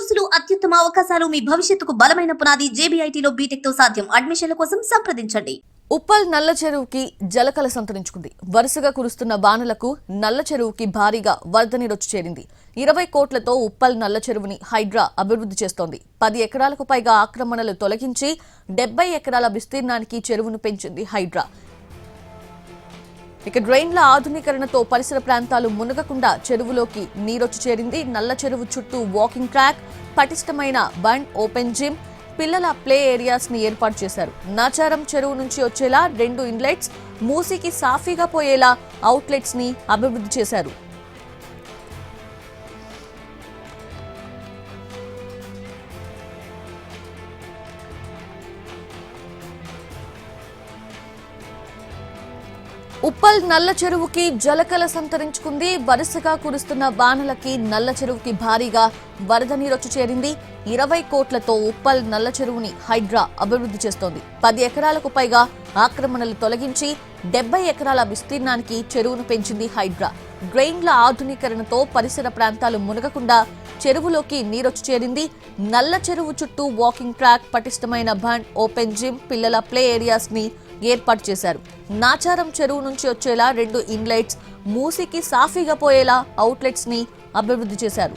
కోర్సులు అత్యుత్తమ అవకాశాలు మీ భవిష్యత్తుకు బలమైన పునాది జేబీఐటీలో బీటెక్ తో సాధ్యం. అడ్మిషన్ల కోసం సంప్రదించండి. ఉప్పల్ నల్ల చెరువుకి జలకళ సంతరించుకుంది. వరుసగా కురుస్తున్న వానలకు నల్ల చెరువుకి భారీగా వరద నీరొచ్చి చేరింది. 20 కోట్లతో ఉప్పల్ నల్ల చెరువుని హైడ్రా అభివృద్ధి చేస్తోంది. 10 ఎకరాలకు పైగా ఆక్రమణలు తొలగించి 70 ఎకరాల విస్తీర్ణానికి చెరువును పెంచింది హైడ్రా. ఇక డ్రైన్ల ఆధునీకరణతో పరిసర ప్రాంతాలు మునగకుండా చెరువులోకి నీరొచ్చి చేరింది. నల్ల చెరువు చుట్టూ వాకింగ్ ట్రాక్, పటిష్టమైన బండ్, ఓపెన్ జిమ్, పిల్లల ప్లే ఏరియాస్ ని ఏర్పాటు చేశారు. నాచారం చెరువు నుంచి వచ్చేలా 2 ఇన్లెట్స్, మూసీకి సాఫీగా పోయేలా అవుట్లెట్స్ ని అభివృద్ధి చేశారు. ఉప్పల్ నల్ల చెరువుకి జలకళ సంతరించుకుంది. వరుసగా కురుస్తున్న వానలకి నల్ల చెరువుకి భారీగా వరద నీరొచ్చి చేరింది. 20 కోట్లతో ఉప్పల్ నల్ల చెరువుని హైడ్రా అభివృద్ధి చేస్తోంది. 10 ఎకరాలకు పైగా ఆక్రమణలు తొలగించి 70 ఎకరాల విస్తీర్ణానికి చెరువును పెంచింది హైడ్రా. డ్రైన్ల ఆధునీకరణతో పరిసర ప్రాంతాలు మునగకుండా చెరువులోకి నీరొచ్చి చేరింది. నల్ల చెరువు చుట్టూ వాకింగ్ ట్రాక్, పటిష్టమైన బండ్, ఓపెన్ జిమ్, పిల్లల ప్లే ఏరియాస్ ని ఏర్పాటు చేశారు. నాచారం చెరువు నుంచి వచ్చేలా 2 ఇన్లెట్స్, మూసీకి సాఫీగా పోయేలా అవుట్లెట్స్ ని అభివృద్ధి చేశారు.